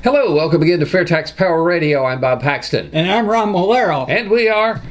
Hello, welcome again to Fair Tax Power Radio. I'm Bob Paxton. And I'm Ron Molero. And we are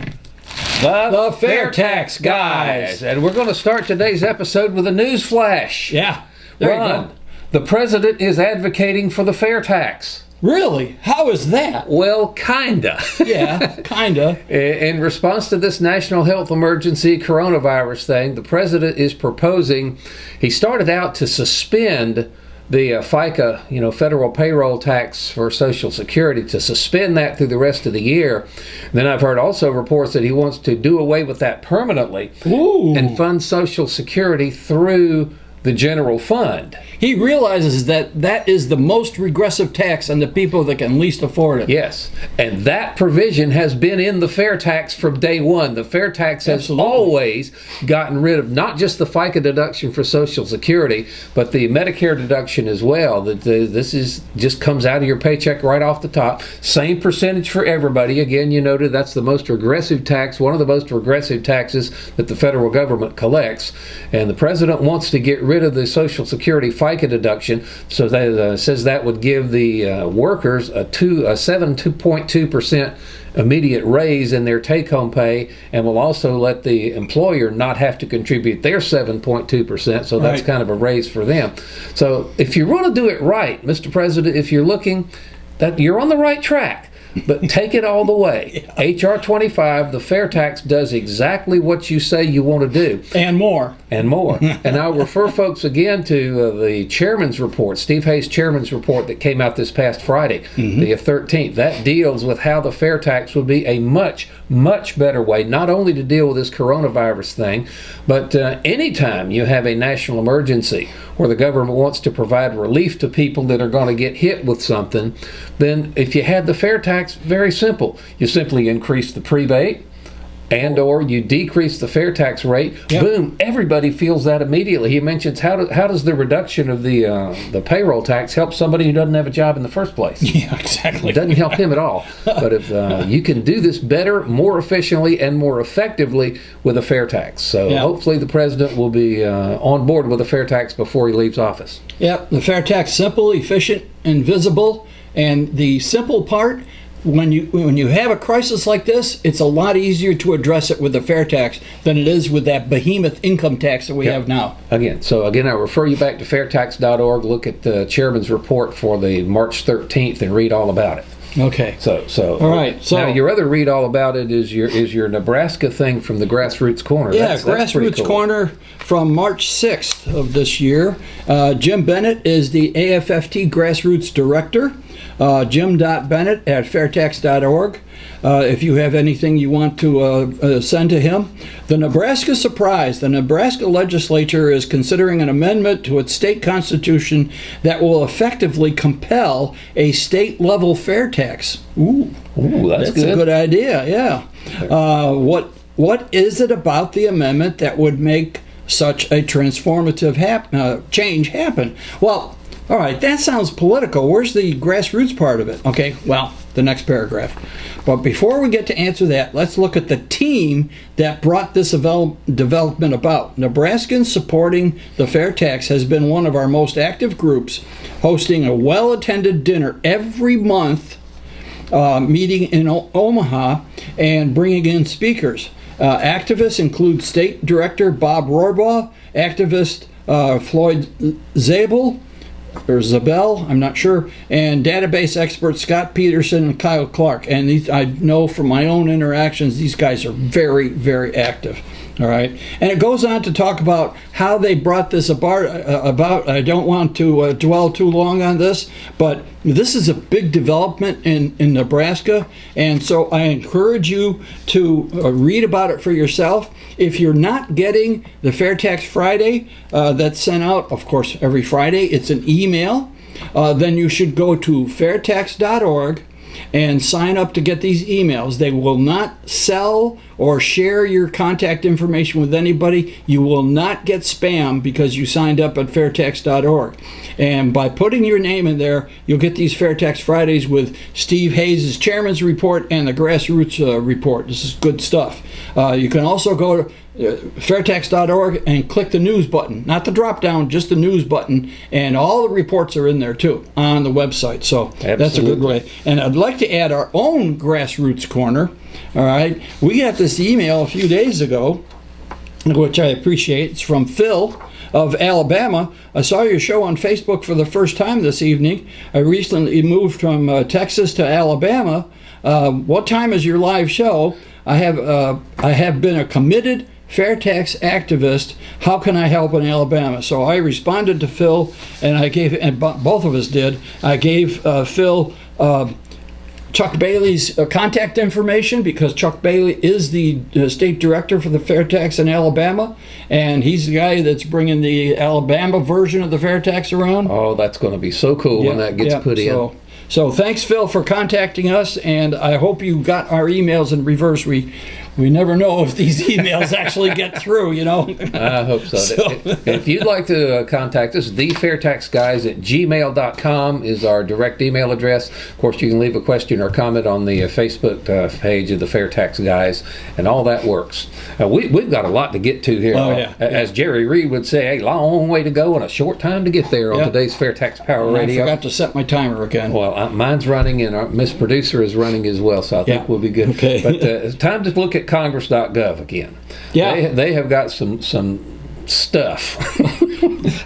the Fair Tax Guys. And we're going to start today's episode with a news flash. Yeah, there Ron, you go. The president is advocating for the fair tax. Really? How is that? Well, kinda. Yeah, kinda. In response to this national health emergency coronavirus thing, the president is proposing, he started out to suspend the FICA, federal payroll tax for Social Security, to suspend that through the rest of the year. And then I've heard also reports that he wants to do away with that permanently. Ooh. And fund Social Security through the general fund. He realizes that that is the most regressive tax on the people that can least afford it. Yes, and that provision has been in the fair tax from day one. The fair tax has always gotten rid of not just the FICA deduction for Social Security, but the Medicare deduction as well. This is just comes out of your paycheck right off the top. Same percentage for everybody. Again, you noted that's the most regressive tax, one of the most regressive taxes that the federal government collects. And the president wants to get rid of the Social Security FICA deduction, so that says that would give the workers a 7.2% immediate raise in their take-home pay, and will also let the employer not have to contribute their 7.2%, so that's kind of a raise for them. So if you want to do it right, Mr. President, if you're looking, that you're on the right track. But take it all the way. Yeah. H.R. 25, the fair tax, does exactly what you say you want to do. And more. And more. And I'll refer folks again to the chairman's report, Steve Hayes' chairman's report that came out this past Friday, the 13th. That deals with how the fair tax would be a much, much better way, not only to deal with this coronavirus thing, but anytime you have a national emergency where the government wants to provide relief to people that are going to get hit with something, then if you had the fair tax, very simple. You simply increase the prebate and or you decrease the fair tax rate. Yep. Boom, everybody feels that immediately. He mentions how does the reduction of the payroll tax help somebody who doesn't have a job in the first place? Yeah, exactly. It doesn't help him at all. But if you can do this better, more efficiently, and more effectively with a fair tax. So hopefully the president will be on board with a fair tax before he leaves office. Yep, the fair tax, simple, efficient, and visible. And the simple part, when you have a crisis like this, it's a lot easier to address it with the fair tax than it is with that behemoth income tax that we have now. Again, I refer you back to fairtax.org. Look at the chairman's report for the March 13th and read all about it. Okay. So all right. So now your other read all about it is your Nebraska thing from the Grassroots Corner. Yeah, Grassroots cool. Corner from March 6th of this year. Jim Bennett is the AFFT Grassroots Director. Jim.Bennett@fairtax.org. If you have anything you want to send to him. The Nebraska surprise. The Nebraska legislature is considering an amendment to its state constitution that will effectively compel a state-level fair tax. Ooh, that's good. A good idea, yeah. What is it about the amendment that would make such a transformative change happen? Well, all right, that sounds political. Where's the grassroots part of it? Okay, well, the next paragraph. But before we get to answer that, let's look at the team that brought this development about. Nebraskans supporting the fair tax has been one of our most active groups, hosting a well-attended dinner every month, meeting in Omaha, and bringing in speakers. Activists include State Director Bob Rohrbaugh, activist Floyd Zabel, or Zabel, I'm not sure, and database experts Scott Peterson and Kyle Clark. And I know from my own interactions, these guys are very, very active. All right, and it goes on to talk about how they brought this about. I don't want to dwell too long on this, but this is a big development in Nebraska, and so I encourage you to read about it for yourself. If you're not getting the Fair Tax Friday that's sent out, of course, every Friday, it's an email, then you should go to fairtax.org and sign up to get these emails. They will not sell or share your contact information with anybody. You will not get spam because you signed up at fairtax.org. And by putting your name in there, you'll get these Fair Tax Fridays with Steve Hayes' chairman's report and the grassroots report. This is good stuff. You can also go fairtax.org, and click the news button, not the drop down, just the news button, and all the reports are in there too on the website. So that's a good way. And I'd like to add our own grassroots corner. All right, we got this email a few days ago, which I appreciate. It's from Phil of Alabama. I saw your show on Facebook for the first time this evening. I recently moved from Texas to Alabama. What time is your live show? I have been a committed fair tax activist. How can I help in Alabama? So I responded to Phil, and both of us did. I gave Phil Chuck Bailey's contact information, because Chuck Bailey is the state director for the fair tax in Alabama, and he's the guy that's bringing the Alabama version of the fair tax around. Oh, that's going to be so cool when that gets put in. So thanks, Phil, for contacting us, and I hope you got our emails in reverse. We never know if these emails actually get through, you know. I hope so. If you'd like to contact us, thefairtaxguys@gmail.com is our direct email address. Of course, you can leave a question or comment on the Facebook page of the Fair Tax Guys, and all that works. We've got a lot to get to here. As Jerry Reed would say, a long way to go and a short time to get there on today's Fair Tax Power Radio. I forgot to set my timer again. Well, mine's running, and our Miss Producer is running as well, so I think we'll be good. Okay. But it's time to look at Congress.gov again. Yeah. They have got some stuff.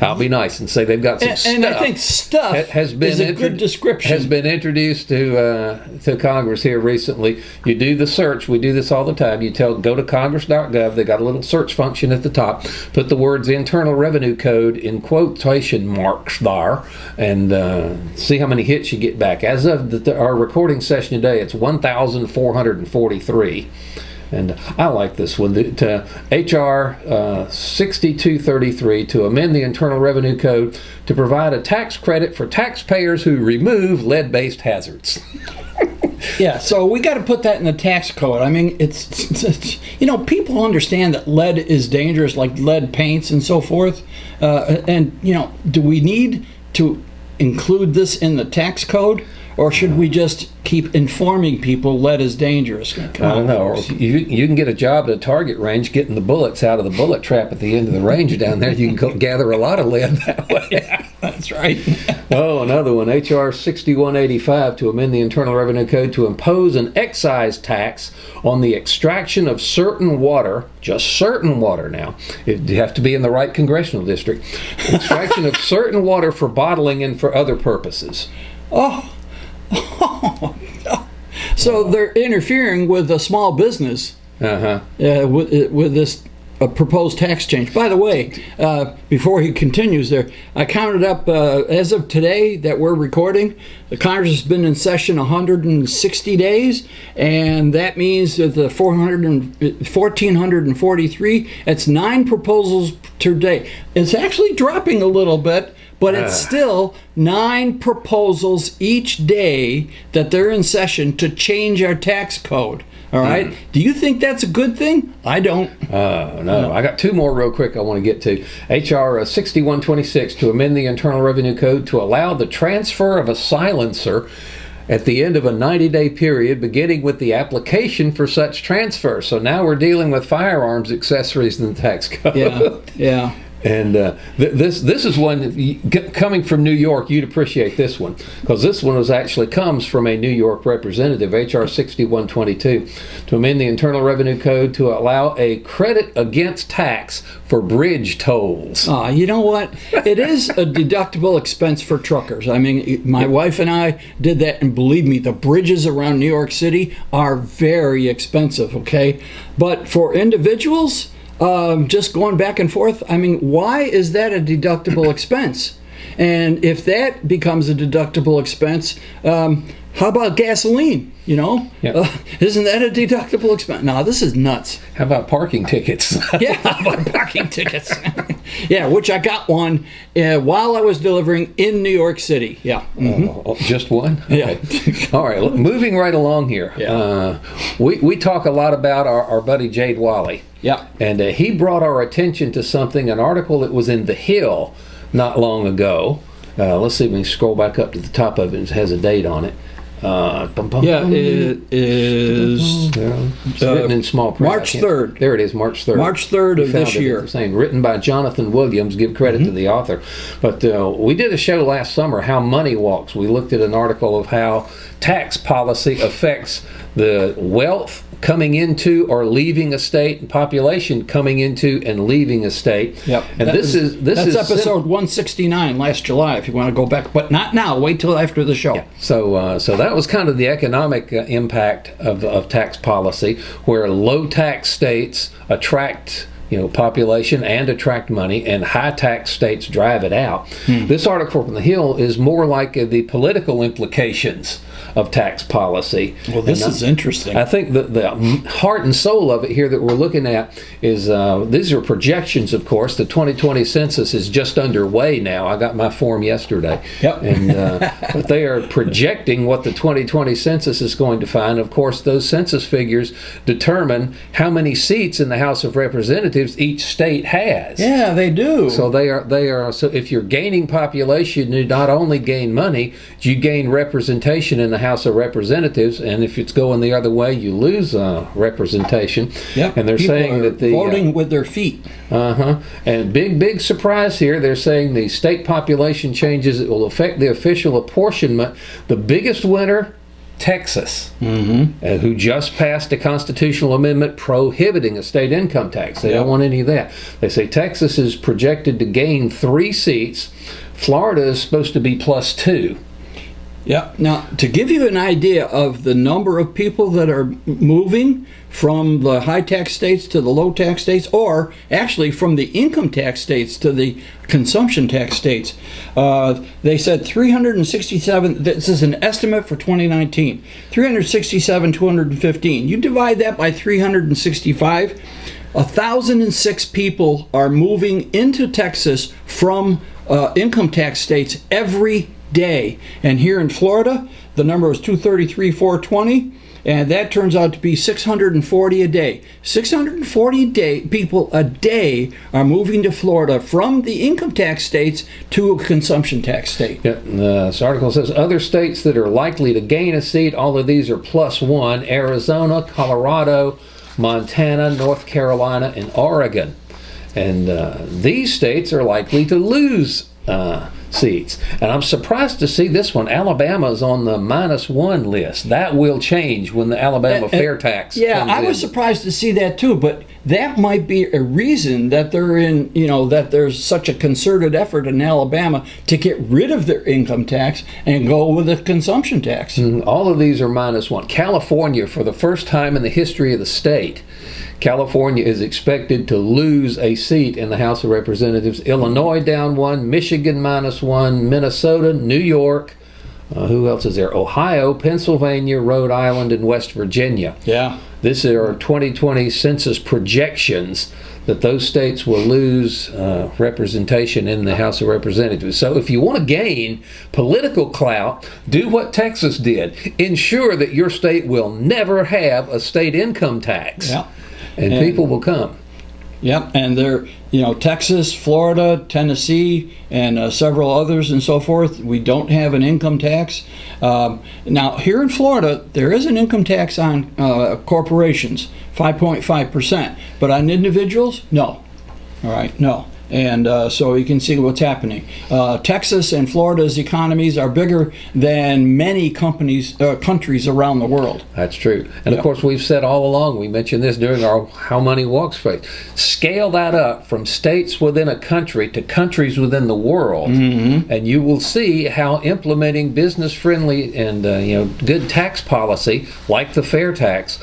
I'll be nice and say they've got some stuff. And I think stuff is a good description. Has been introduced to Congress here recently. You do the search. We do this all the time. You go to Congress.gov. They got a little search function at the top. Put the words Internal Revenue Code in quotation marks there, and see how many hits you get back. As of our recording session today, it's 1,443. And I like this one, H.R. 6233, to amend the Internal Revenue Code to provide a tax credit for taxpayers who remove lead-based hazards. Yeah, so we got to put that in the tax code. I mean, it's people understand that lead is dangerous, like lead paints and so forth. And do we need to include this in the tax code? Or should we just keep informing people lead is dangerous? I don't know. You can get a job at a target range getting the bullets out of the bullet trap at the end of the range down there. You can go gather a lot of lead that way. Yeah, that's right. Another one, H.R. 6185, to amend the Internal Revenue Code to impose an excise tax on the extraction of certain water, just certain water now. You have to be in the right congressional district. Extraction of certain water for bottling and for other purposes. So they're interfering with a small business with this proposed tax change. By the way, before he continues there, I counted up, as of today that we're recording, the Congress has been in session 160 days, and that means that the 1,443, that's 9 proposals per day. It's actually dropping a little bit, but it's still 9 proposals each day that they're in session to change our tax code. All right. Do you think that's a good thing? I don't. No. I got 2 more real quick I want to get to. H.R. 6126, to amend the Internal Revenue Code to allow the transfer of a silencer at the end of a 90-day period, beginning with the application for such transfer. So now we're dealing with firearms accessories in the tax code. Yeah. And this is one, coming from New York, you'd appreciate this one, because this one comes from a New York representative, H.R. 6122, to amend the Internal Revenue Code to allow a credit against tax for bridge tolls. You know what? It is a deductible expense for truckers. I mean, my wife and I did that, and believe me, the bridges around New York City are very expensive, okay? But for individuals, just going back and forth, I mean, why is that a deductible expense? And if that becomes a deductible expense, how about gasoline? Isn't that a deductible expense? No, this is nuts. How about parking tickets? Yeah, how about parking tickets? Yeah, which I got one while I was delivering in New York City. Yeah. Just one? Okay. Yeah. All right, moving right along here. Yeah. We talk a lot about our buddy Jade Wally. Yeah. And he brought our attention to an article that was in The Hill not long ago. Let's see if we can scroll back up to the top of it. It has a date on it. Yeah, it is It's written in small print. March 3rd. There it is, March 3rd. March 3rd of this year. It's saying, written by Jonathan Williams. Give credit to the author. But we did a show last summer, How Money Walks. We looked at an article of how tax policy affects the wealth coming into or leaving a state and population coming into and leaving a state. Yep. And that's episode 169 last July if you want to go back, but not now. Wait till after the show. Yeah. So that was kind of the economic impact of tax policy, where low tax states attract population and attract money, and high tax states drive it out. This article from the Hill is more like the political implications of tax policy. Well, this is interesting. I think the heart and soul of it here that we're looking at is these are projections, of course. The 2020 census is just underway now. I got my form yesterday. Yep. And but they are projecting what the 2020 census is going to find. Of course, those census figures determine how many seats in the House of Representatives each state has. Yeah, they do. So they are. So if you're gaining population, you not only gain money, you gain representation in the House of Representatives, and if it's going the other way, you lose representation. Yep. And they're People saying that the voting with their feet. And big surprise here. They're saying the state population changes that will affect the official apportionment. The biggest winner, Texas, who just passed a constitutional amendment prohibiting a state income tax. They don't want any of that. They say Texas is projected to gain 3 seats. Florida is supposed to be +2. Yeah. Now, to give you an idea of the number of people that are moving from the high tax states to the low tax states, or actually from the income tax states to the consumption tax states, they said 367, this is an estimate for 2019, 367,215. You divide that by 365, 1,006 people are moving into Texas from income tax states every day. And here in Florida, the number is 233,420, and that turns out to be 640 a day. 640 people a day are moving to Florida from the income tax states to a consumption tax state. Yeah, this article says other states that are likely to gain a seat, all of these are +1: Arizona, Colorado, Montana, North Carolina, and Oregon. And these states are likely to lose seats. And I'm surprised to see this one. Alabama's on the -1 list. That will change when the Alabama fair tax comes I was in. surprised to see that too, but that might be a reason that they're in, that there's such a concerted effort in Alabama to get rid of their income tax and go with a consumption tax. All of these are -1. California, for the first time in the history of the state, California is expected to lose a seat in the House of Representatives. Illinois down 1, Michigan -1, Minnesota, New York, who else is there? Ohio, Pennsylvania, Rhode Island, and West Virginia. Yeah. These are 2020 census projections that those states will lose representation in the House of Representatives. So if you want to gain political clout, do what Texas did. Ensure that your state will never have a state income tax. Yeah. And people will come. Yep, and they're, Texas, Florida, Tennessee, and several others and so forth, we don't have an income tax. Now, here in Florida, there is an income tax on corporations, 5.5%, but on individuals, no. All right, no. And so you can see what's happening. Texas and Florida's economies are bigger than many countries around the world. That's true. And of course, we've said all along, we mentioned this during our How Money Walks phase, scale that up from states within a country to countries within the world, and you will see how implementing business-friendly and good tax policy, like the fair tax,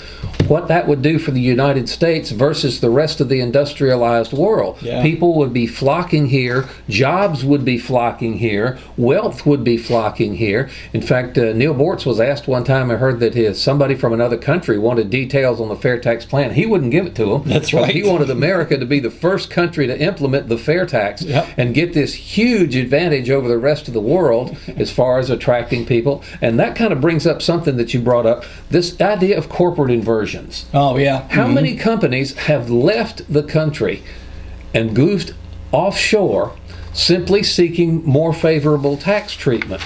what that would do for the United States versus the rest of the industrialized world. Yeah. People would be flocking here, jobs would be flocking here, wealth would be flocking here. In fact, Neil Bortz was asked one time, I heard that somebody from another country wanted details on the fair tax plan. He wouldn't give it to them. That's right. He wanted America to be the first country to implement the fair tax and get this huge advantage over the rest of the world as far as attracting people. And that kind of brings up something that you brought up, this idea of corporate inversion. Oh, yeah. How many companies have left the country and goofed offshore simply seeking more favorable tax treatment?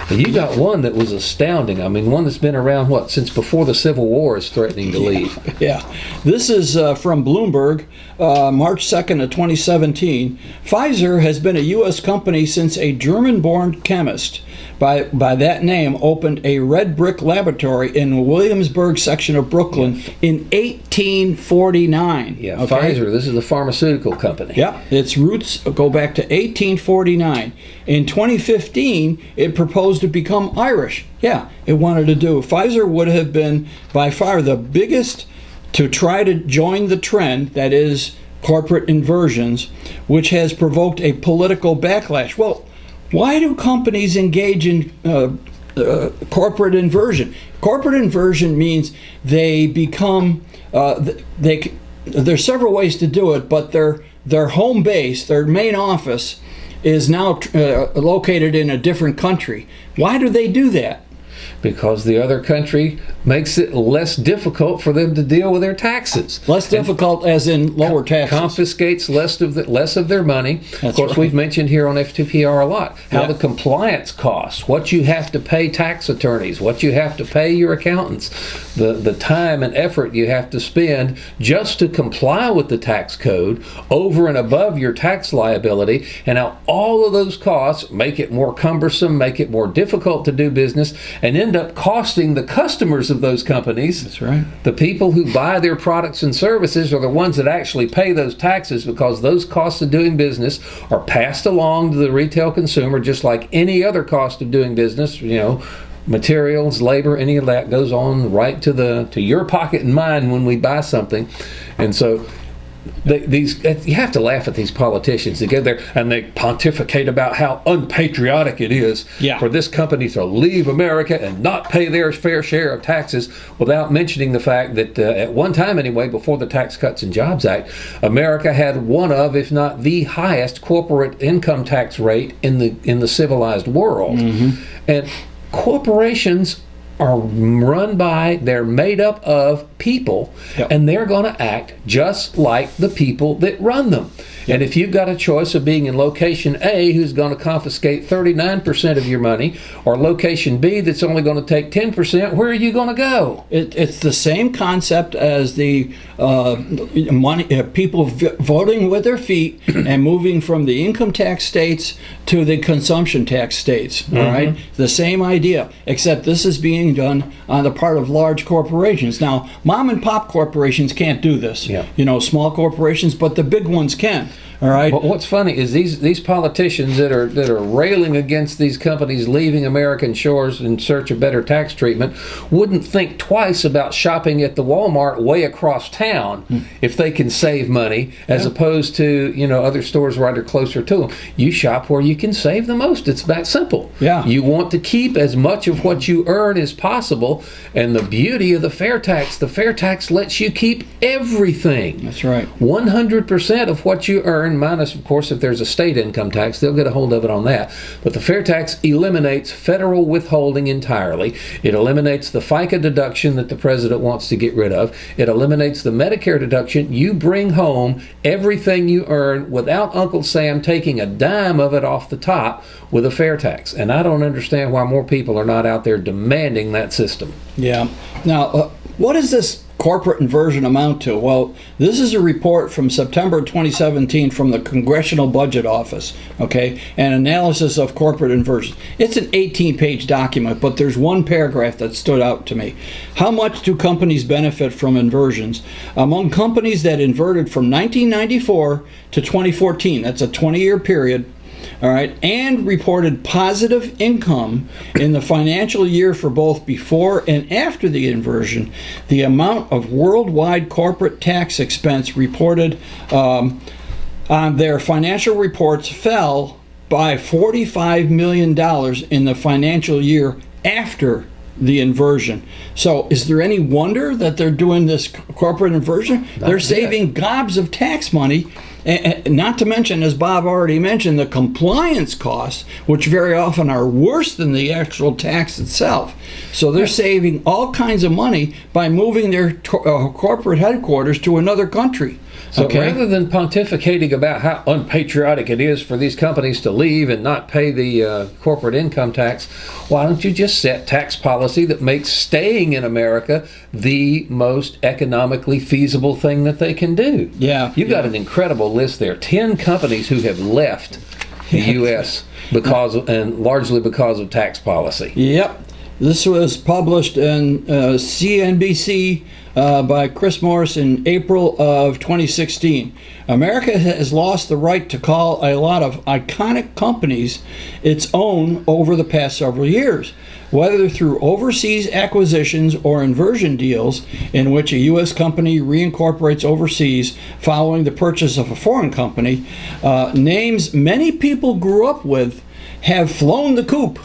And you got one that was astounding. I mean, one that's been around, since before the Civil War is threatening to leave. Yeah. This is from Bloomberg, March 2nd of 2017. Pfizer has been a U.S. company since a German-born chemist by that name opened a red brick laboratory in Williamsburg section of Brooklyn in 1849. Yeah, okay? Pfizer, this is the pharmaceutical company. Yeah, its roots go back to 1849. In 2015, it proposed to become Irish. Yeah, it wanted to do. Pfizer would have been by far the biggest to try to join the trend, that is, corporate inversions, which has provoked a political backlash. Well, why do companies engage in corporate inversion? Corporate inversion means they become, there's several ways to do it, but their home base, their main office, is now located in a different country. Why do they do that? Because the other country makes it less difficult for them to deal with their taxes. Less difficult as in lower taxes. Confiscates less of their money. Of course, we've mentioned here on F2PR a lot how the compliance costs, what you have to pay tax attorneys, what you have to pay your accountants, the time and effort you have to spend just to comply with the tax code over and above your tax liability, and how all of those costs make it more cumbersome, make it more difficult to do business, and end up costing the customers of those companies. That's right. The people who buy their products and services are the ones that actually pay those taxes, because those costs of doing business are passed along to the retail consumer just like any other cost of doing business. Materials, labor, any of that goes on right to your pocket and mine when we buy something. And so you have to laugh at these politicians. They get there and they pontificate about how unpatriotic it is for this company to leave America and not pay their fair share of taxes, without mentioning the fact that at one time anyway, before the Tax Cuts and Jobs Act, America had one of, if not the highest corporate income tax rate in the civilized world. Mm-hmm. And corporations are they're made up of people, and they're going to act just like the people that run them. And if you've got a choice of being in location A, who's going to confiscate 39% of your money, or location B that's only going to take 10%, where are you going to go? It's the same concept as the people voting with their feet and moving from the income tax states to the consumption tax states. All right, the same idea, except this is being done on the part of large corporations. Now, mom and pop corporations can't do this. Small corporations, but the big ones can. All right. But what's funny is these politicians that are railing against these companies leaving American shores in search of better tax treatment wouldn't think twice about shopping at the Walmart way across town if they can save money, as opposed to other stores right or closer to them. You shop where you can save the most. It's that simple. Yeah. You want to keep as much of what you earn as possible, and the beauty of the fair tax lets you keep everything. That's right. 100% of what you earn, minus, of course, if there's a state income tax, they'll get a hold of it on that. But the fair tax eliminates federal withholding entirely. It eliminates the FICA deduction that the president wants to get rid of. It eliminates the Medicare deduction. You bring home everything you earn without Uncle Sam taking a dime of it off the top with a fair tax. And I don't understand why more people are not out there demanding that system. Yeah. Now, what does this corporate inversion amount to? Well, this is a report from September 2017 from the Congressional Budget Office, an analysis of corporate inversion. It's an 18-page document, but there's one paragraph that stood out to me. How much do companies benefit from inversions? Among companies that inverted from 1994 to 2014, that's a 20-year period, all right, and reported positive income in the financial year for both before and after the inversion, the amount of worldwide corporate tax expense reported on their financial reports fell by $45 million in the financial year after the inversion. So is there any wonder that they're doing this corporate inversion? They're saving gobs of tax money. And not to mention, as Bob already mentioned, the compliance costs, which very often are worse than the actual tax itself. So they're saving all kinds of money by moving their corporate headquarters to another country. So rather than pontificating about how unpatriotic it is for these companies to leave and not pay the corporate income tax, why don't you just set tax policy that makes staying in America the most economically feasible thing that they can do? Yeah. You've got an incredible list there. 10 companies who have left the U.S. and largely because of tax policy. Yep. This was published in CNBC by Chris Morris in April of 2016. America has lost the right to call a lot of iconic companies its own over the past several years, whether through overseas acquisitions or inversion deals in which a U.S. company reincorporates overseas following the purchase of a foreign company. Names many people grew up with have flown the coop,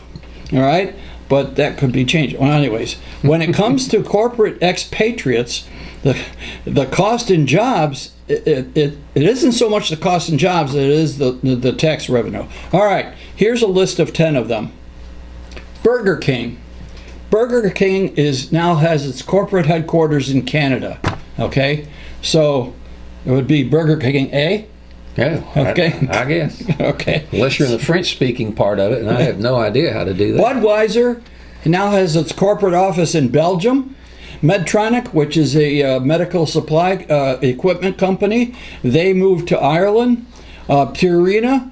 all right? But that could be changed. Well, anyways, when it comes to corporate expatriates, the cost in jobs, it isn't so much the cost in jobs, it is the tax revenue. All right, here's a list of 10 of them. Burger King. Burger King now has its corporate headquarters in Canada. Okay, so it would be Burger King A. Yeah, okay. I guess. Okay. Unless you're in the French-speaking part of it, and I have no idea how to do that. Budweiser now has its corporate office in Belgium. Medtronic, which is a medical supply equipment company, they moved to Ireland. Purina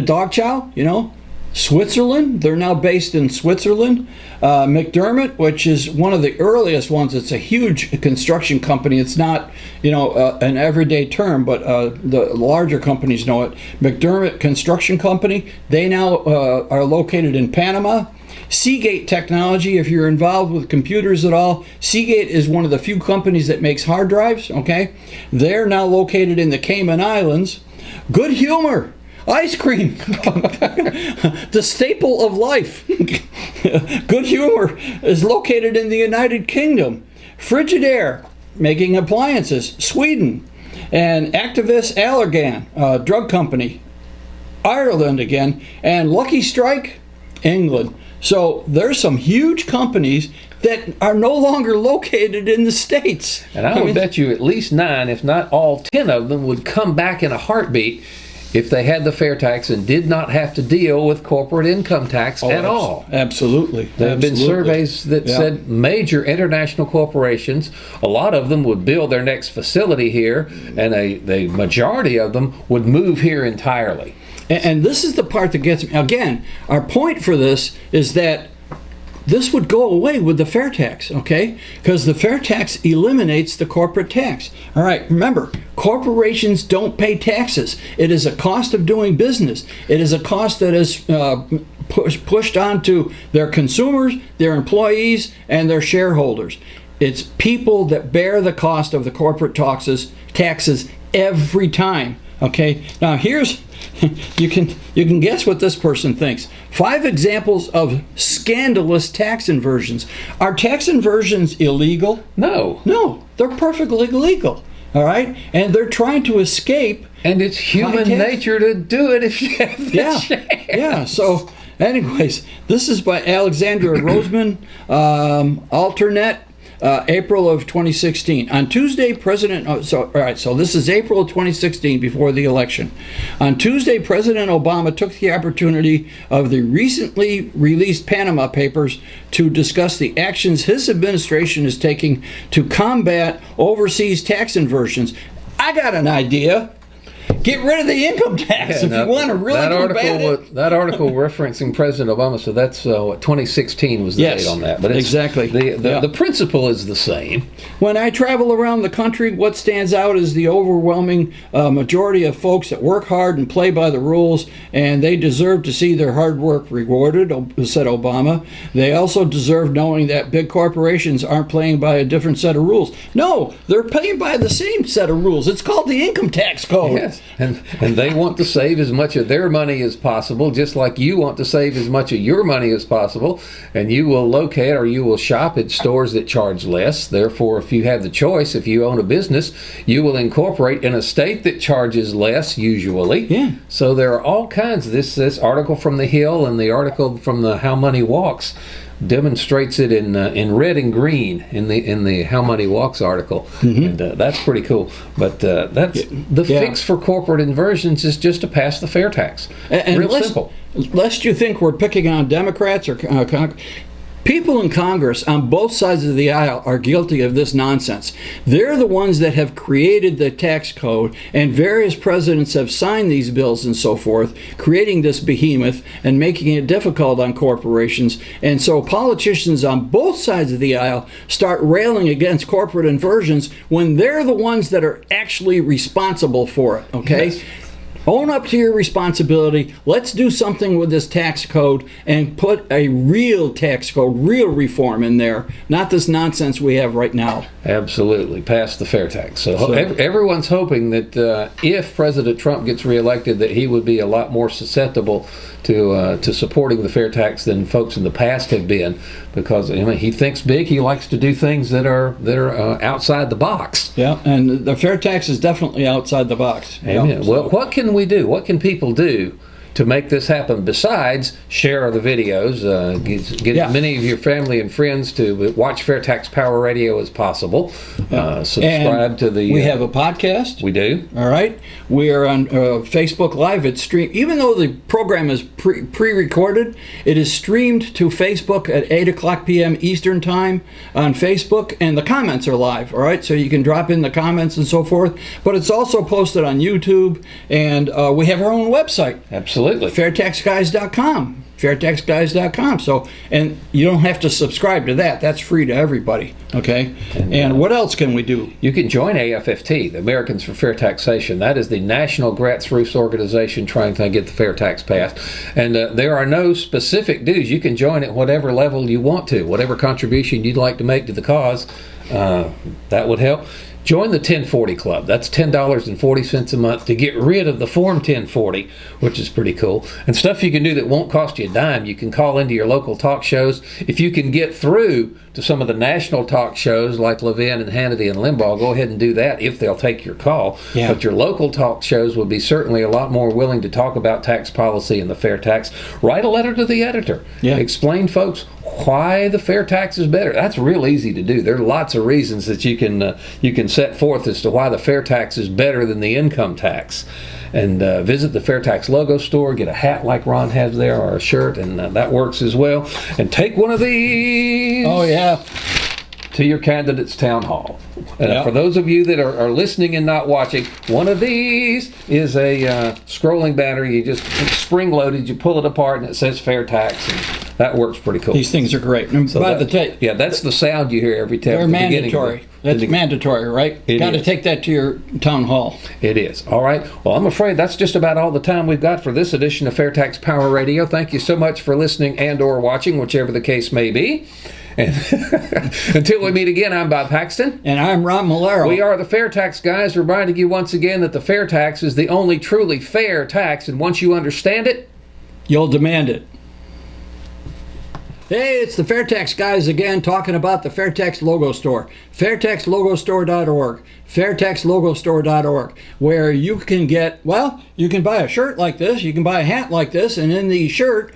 Dog Chow, Switzerland, they're now based in Switzerland. McDermott, which is one of the earliest ones, it's a huge construction company. It's not, an everyday term, but the larger companies know it. McDermott Construction Company, they now are located in Panama. Seagate Technology, if you're involved with computers at all, Seagate is one of the few companies that makes hard drives, okay? They're now located in the Cayman Islands. Good Humor, ice cream, the staple of life. Good Humor is located in the United Kingdom. Frigidaire, making appliances, Sweden. And Actavis Allergan, drug company, Ireland again. And Lucky Strike, England. So there's some huge companies that are no longer located in the States. And I would bet you at least 9, if not all 10 of them, would come back in a heartbeat if they had the fair tax and did not have to deal with corporate income tax at all. Absolutely. There have been surveys that said major international corporations, a lot of them would build their next facility here, and the majority of them would move here entirely. And this is the part that gets me. Again, our point for this is that this would go away with the fair tax, okay? Because the fair tax eliminates the corporate tax. All right, remember, corporations don't pay taxes. It is a cost of doing business. It is a cost that is pushed onto their consumers, their employees, and their shareholders. It's people that bear the cost of the corporate taxes every time. Okay, now here's, you can guess what this person thinks. 5 examples of scandalous tax inversions. Are tax inversions illegal? No, they're perfectly legal. All right, and they're trying to escape. And it's human nature to do it if you have the chance. Yeah. So, anyways, this is by Alexandra Roseman, Alternet. April of 2016. On Tuesday, so this is April of 2016, before the election. On Tuesday, President Obama took the opportunity of the recently released Panama Papers to discuss the actions his administration is taking to combat overseas tax inversions. I got an idea. Get rid of the income tax if you want to really combat it. That article referencing President Obama, so that's 2016 was the date on that. But exactly. The principle is the same. When I travel around the country, what stands out is the overwhelming majority of folks that work hard and play by the rules, and they deserve to see their hard work rewarded, said Obama. They also deserve knowing that big corporations aren't playing by a different set of rules. No, they're playing by the same set of rules. It's called the income tax code. Yes. And they want to save as much of their money as possible, just like you want to save as much of your money as possible. And you will locate or you will shop at stores that charge less. Therefore, if you have the choice, if you own a business, you will incorporate in a state that charges less, usually. Yeah. So there are all kinds of this article from The Hill and the article from the How Money Walks demonstrates it in red and green in the How Money Walks article, and that's pretty cool. But that's the fix for corporate inversions is just to pass the fair tax. And real simple. Lest you think we're picking on Democrats or people in Congress on both sides of the aisle are guilty of this nonsense. They're the ones that have created the tax code, and various presidents have signed these bills and so forth, creating this behemoth and making it difficult on corporations. And so politicians on both sides of the aisle start railing against corporate inversions when they're the ones that are actually responsible for it, okay? Yes. Own up to your responsibility. Let's do something with this tax code and put a real tax code, real reform in there, not this nonsense we have right now. Absolutely. Pass the fair tax. So everyone's hoping that if President Trump gets reelected, that he would be a lot more susceptible to supporting the fair tax than folks in the past have been, because he thinks big. He likes to do things that are outside the box. Yeah, and the fair tax is definitely outside the box. Amen. Yeah, well, what can we do? What can people do to make this happen besides share the videos, get as many of your family and friends to watch Fair Tax Power Radio as possible, subscribe to the... We have a podcast. We do. All right. We are on Facebook Live. It's streamed, even though the program is pre-recorded, it is streamed to Facebook at 8 o'clock p.m. Eastern Time on Facebook, and the comments are live, all right? So you can drop in the comments and so forth, but it's also posted on YouTube, and we have our own website. Absolutely. Fairtaxguys.com. Fairtaxguys.com. So, and you don't have to subscribe to that. That's free to everybody. Okay. And what else can we do? You can join AFFT, the Americans for Fair Taxation. That is the national grassroots organization trying to get the fair tax passed. And there are no specific dues. You can join at whatever level you want to, whatever contribution you'd like to make to the cause. That would help. Join the 1040 Club. That's $10.40 a month to get rid of the Form 1040, which is pretty cool. And stuff you can do that won't cost you a dime. You can call into your local talk shows. If you can get through to some of the national talk shows like Levin and Hannity and Limbaugh, go ahead and do that if they'll take your call. Yeah. But your local talk shows would be certainly a lot more willing to talk about tax policy and the fair tax. Write a letter to the editor. Yeah. Explain, folks, why the fair tax is better. That's real easy to do. There are lots of reasons that you can set forth as to why the fair tax is better than the income tax. And visit the Fair Tax Logo Store, get a hat like Ron has there, or a shirt, and that works as well. And take one of these. Oh, yeah. To your candidate's town hall. Yep. For those of you that are listening and not watching, one of these is a scrolling banner. You just spring-loaded, you pull it apart, and it says fair tax. And that works pretty cool. These things are great. And So that's the sound you hear every time. They're mandatory. That's mandatory, right? It Got to is. take that to your town hall. It is. All right. Well, I'm afraid that's just about all the time we've got for this edition of Fair Tax Power Radio. Thank you so much for listening and or watching, whichever the case may be. And until we meet again, I'm Bob Paxton. And I'm Ron Malero. We are the Fair Tax Guys, reminding you once again that the fair tax is the only truly fair tax, and once you understand it, you'll demand it. Hey, it's the Fair Tax Guys again, talking about the Fair Tax Logo Store. FairTaxLogoStore.org. FairTaxLogoStore.org, where you can get, you can buy a shirt like this, you can buy a hat like this, and in the shirt,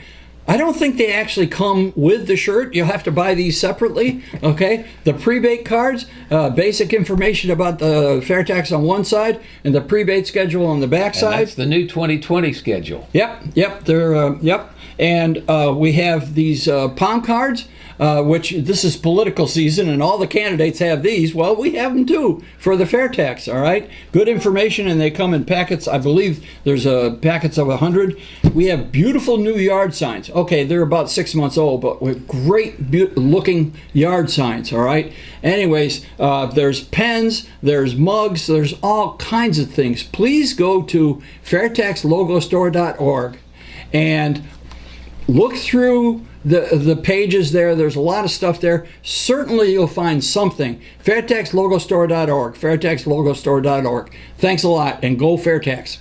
I don't think they actually come with the shirt. You'll have to buy these separately, okay? The prebate cards, basic information about the fair tax on one side, and the prebate schedule on the back side. That's the new 2020 schedule. Yep. They're yep. And we have these palm cards, which this is political season, and all the candidates have these. Well, we have them too for the fair tax. All right, good information, and they come in packets. I believe there's packets of 100. We have beautiful new yard signs. Okay, they're about 6 months old, but with great looking yard signs. All right. Anyways, there's pens, there's mugs, there's all kinds of things. Please go to fairtaxlogostore.org and look through the pages there. There's a lot of stuff there. Certainly you'll find something. FairTaxLogoStore.org. FairTaxLogoStore.org. Thanks a lot, and go Fair Tax.